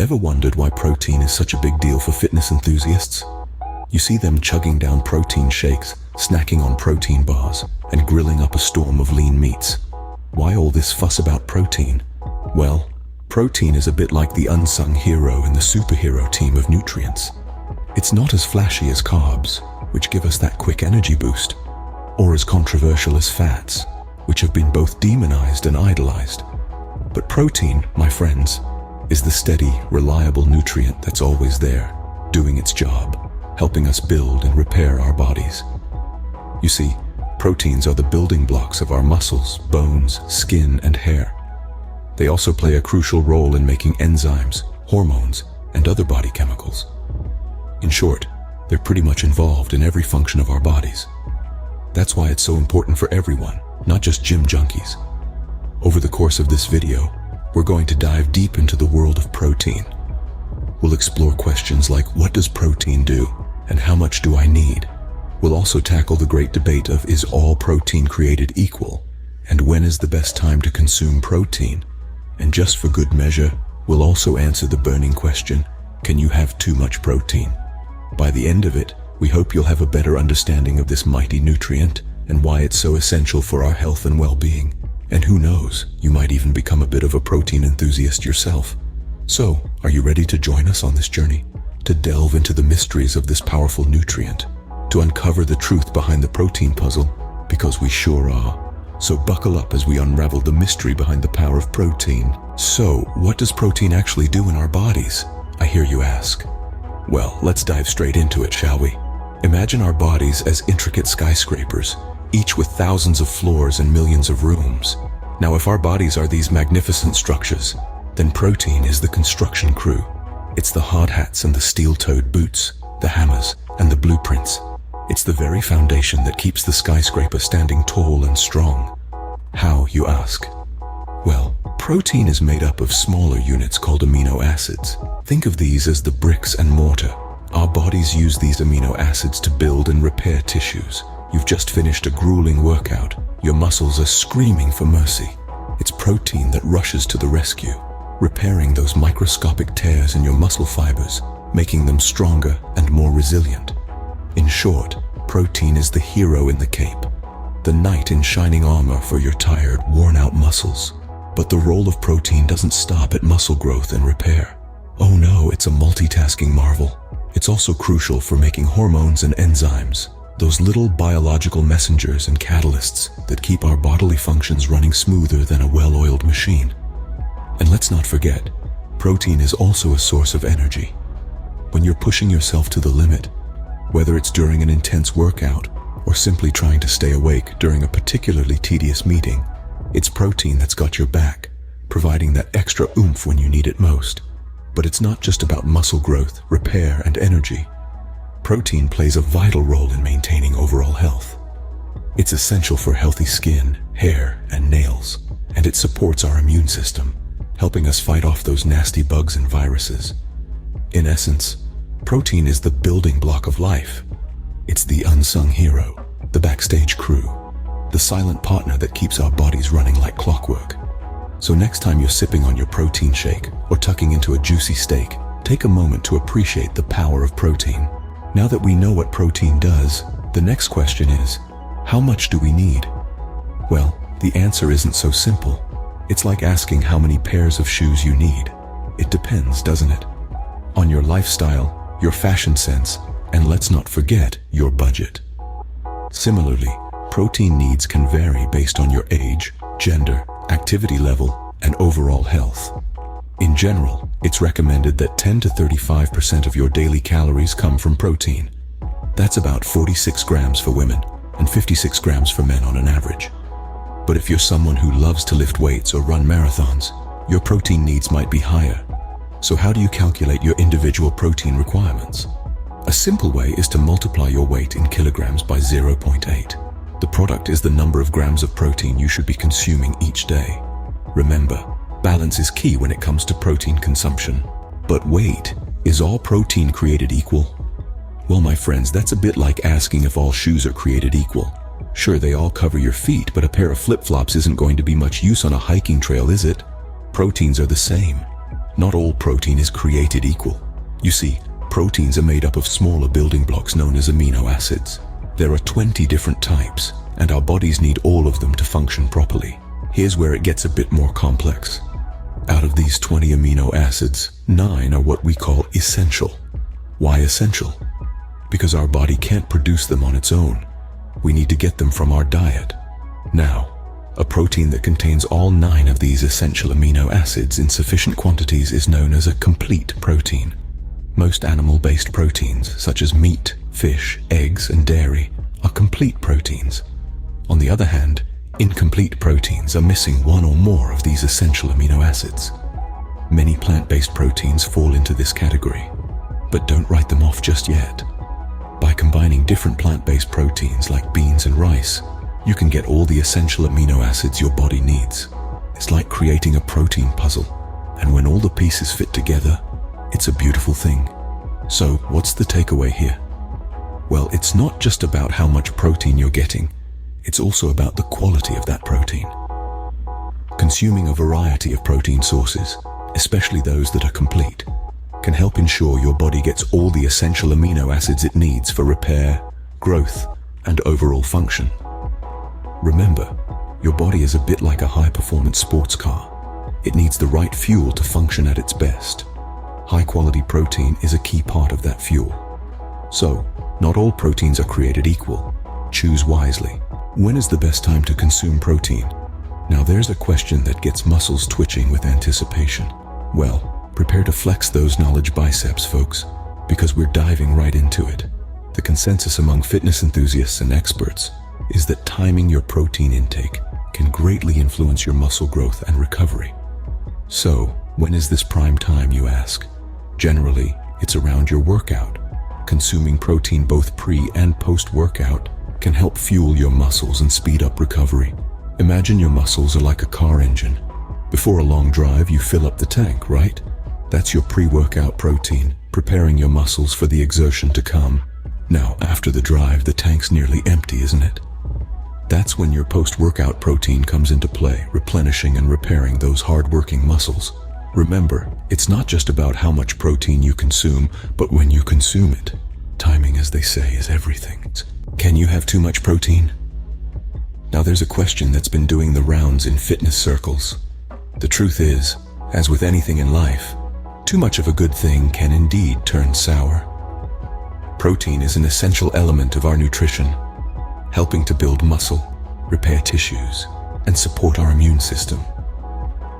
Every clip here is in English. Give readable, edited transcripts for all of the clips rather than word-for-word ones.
Ever wondered why protein is such a big deal for fitness enthusiasts? You see them chugging down protein shakes, snacking on protein bars, and grilling up a storm of lean meats. Why all this fuss about protein? Well, protein is a bit like the unsung hero in the superhero team of nutrients. It's not as flashy as carbs, which give us that quick energy boost, or as controversial as fats, which have been both demonized and idolized. But protein, my friends, is the steady, reliable nutrient that's always there, doing its job, helping us build and repair our bodies. You see, proteins are the building blocks of our muscles, bones, skin, and hair. They also play a crucial role in making enzymes, hormones, and other body chemicals. In short, they're pretty much involved in every function of our bodies. That's why it's so important for everyone, not just gym junkies. Over the course of this video, we're going to dive deep into the world of protein. We'll explore questions like, what does protein do, and how much do I need? We'll also tackle the great debate of, is all protein created equal? And when is the best time to consume protein? And just for good measure, we'll also answer the burning question, can you have too much protein? By the end of it, we hope you'll have a better understanding of this mighty nutrient and why it's so essential for our health and well-being. And who knows, you might even become a bit of a protein enthusiast yourself. So, are you ready to join us on this journey? To delve into the mysteries of this powerful nutrient? To uncover the truth behind the protein puzzle? Because we sure are. So buckle up as we unravel the mystery behind the power of protein. So, what does protein actually do in our bodies? I hear you ask. Well, let's dive straight into it, shall we? Imagine our bodies as intricate skyscrapers, each with thousands of floors and millions of rooms. Now, if our bodies are these magnificent structures, then protein is the construction crew. It's the hard hats and the steel-toed boots, the hammers and the blueprints. It's the very foundation that keeps the skyscraper standing tall and strong. How, you ask? Well, protein is made up of smaller units called amino acids. Think of these as the bricks and mortar. Our bodies use these amino acids to build and repair tissues. You've just finished a grueling workout. Your muscles are screaming for mercy. It's protein that rushes to the rescue, repairing those microscopic tears in your muscle fibers, making them stronger and more resilient. In short, protein is the hero in the cape, the knight in shining armor for your tired, worn-out muscles. But the role of protein doesn't stop at muscle growth and repair. Oh no, it's a multitasking marvel. It's also crucial for making hormones and enzymes, those little biological messengers and catalysts that keep our bodily functions running smoother than a well-oiled machine. And let's not forget, protein is also a source of energy. When you're pushing yourself to the limit, whether it's during an intense workout or simply trying to stay awake during a particularly tedious meeting, it's protein that's got your back, providing that extra oomph when you need it most. But it's not just about muscle growth, repair, and energy. Protein plays a vital role in maintaining overall health. It's essential for healthy skin, hair, and nails, and it supports our immune system, helping us fight off those nasty bugs and viruses. In essence, protein is the building block of life. It's the unsung hero, the backstage crew, the silent partner that keeps our bodies running like clockwork. So next time you're sipping on your protein shake or tucking into a juicy steak, take a moment to appreciate the power of protein. Now that we know what protein does, the next question is, how much do we need? Well, the answer isn't so simple. It's like asking how many pairs of shoes you need. It depends, doesn't it? On your lifestyle, your fashion sense, and let's not forget your budget. Similarly, protein needs can vary based on your age, gender, activity level, and overall health. In general, it's recommended that 10 to 35% of your daily calories come from protein. That's about 46 grams for women and 56 grams for men on an average. But if you're someone who loves to lift weights or run marathons, your protein needs might be higher. So how do you calculate your individual protein requirements? A simple way is to multiply your weight in kilograms by 0.8. The product is the number of grams of protein you should be consuming each day. Remember, balance is key when it comes to protein consumption. But wait, is all protein created equal? Well, my friends, that's a bit like asking if all shoes are created equal. Sure, they all cover your feet, but a pair of flip-flops isn't going to be much use on a hiking trail, is it? Proteins are the same. Not all protein is created equal. You see, proteins are made up of smaller building blocks known as amino acids. There are 20 different types, and our bodies need all of them to function properly. Here's where it gets a bit more complex. Out of these 20 amino acids, 9 are what we call essential. Why essential? Because our body can't produce them on its own. We need to get them from our diet. Now, a protein that contains all 9 of these essential amino acids in sufficient quantities is known as a complete protein. Most animal-based proteins, such as meat, fish, eggs, and dairy, are complete proteins. On the other hand, incomplete proteins are missing one or more of these essential amino acids. Many plant-based proteins fall into this category, but don't write them off just yet. By combining different plant-based proteins like beans and rice, you can get all the essential amino acids your body needs. It's like creating a protein puzzle, and when all the pieces fit together, it's a beautiful thing. So, what's the takeaway here? Well, it's not just about how much protein you're getting, it's also about the quality of that protein. Consuming a variety of protein sources, especially those that are complete, can help ensure your body gets all the essential amino acids it needs for repair, growth, and overall function. Remember, your body is a bit like a high-performance sports car. It needs the right fuel to function at its best. High-quality protein is a key part of that fuel. So, not all proteins are created equal. Choose wisely. When is the best time to consume protein? Now there's a question that gets muscles twitching with anticipation. Well, prepare to flex those knowledge biceps, folks, because we're diving right into it. The consensus among fitness enthusiasts and experts is that timing your protein intake can greatly influence your muscle growth and recovery. So, when is this prime time, you ask? Generally, it's around your workout. Consuming protein both pre- and post-workout can help fuel your muscles and speed up recovery. Imagine your muscles are like a car engine. Before a long drive, you fill up the tank, right? That's your pre-workout protein, preparing your muscles for the exertion to come. Now, after the drive, the tank's nearly empty, isn't it? That's when your post-workout protein comes into play, replenishing and repairing those hard-working muscles. Remember, it's not just about how much protein you consume, but when you consume it. Timing, as they say, is everything. Can you have too much protein? Now there's a question that's been doing the rounds in fitness circles. The truth is, as with anything in life, too much of a good thing can indeed turn sour. Protein is an essential element of our nutrition, helping to build muscle, repair tissues, and support our immune system.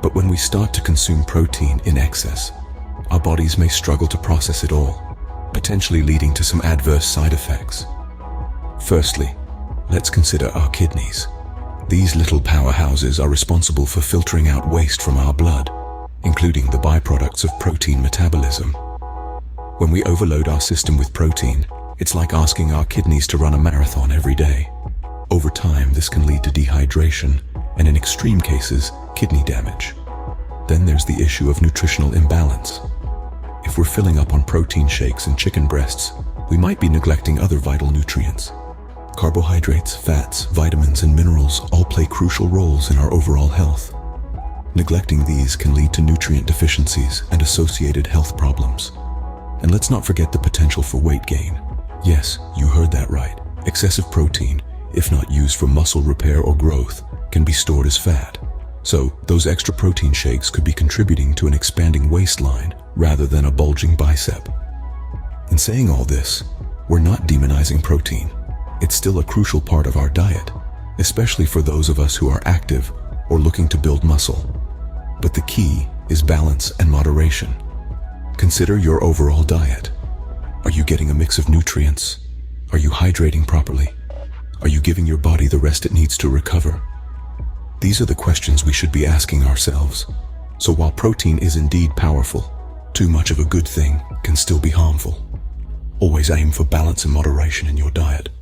But when we start to consume protein in excess, our bodies may struggle to process it all, potentially leading to some adverse side effects. Firstly, let's consider our kidneys. These little powerhouses are responsible for filtering out waste from our blood, including the byproducts of protein metabolism. When we overload our system with protein, it's like asking our kidneys to run a marathon every day. Over time, this can lead to dehydration and, in extreme cases, kidney damage. Then there's the issue of nutritional imbalance. If we're filling up on protein shakes and chicken breasts, we might be neglecting other vital nutrients. Carbohydrates, fats, vitamins, and minerals all play crucial roles in our overall health. Neglecting these can lead to nutrient deficiencies and associated health problems. And let's not forget the potential for weight gain. Yes, you heard that right. Excessive protein, if not used for muscle repair or growth, can be stored as fat. So, those extra protein shakes could be contributing to an expanding waistline rather than a bulging bicep. In saying all this, we're not demonizing protein. It's still a crucial part of our diet, especially for those of us who are active or looking to build muscle. But the key is balance and moderation. Consider your overall diet. Are you getting a mix of nutrients? Are you hydrating properly? Are you giving your body the rest it needs to recover? These are the questions we should be asking ourselves. So while protein is indeed powerful, too much of a good thing can still be harmful. Always aim for balance and moderation in your diet.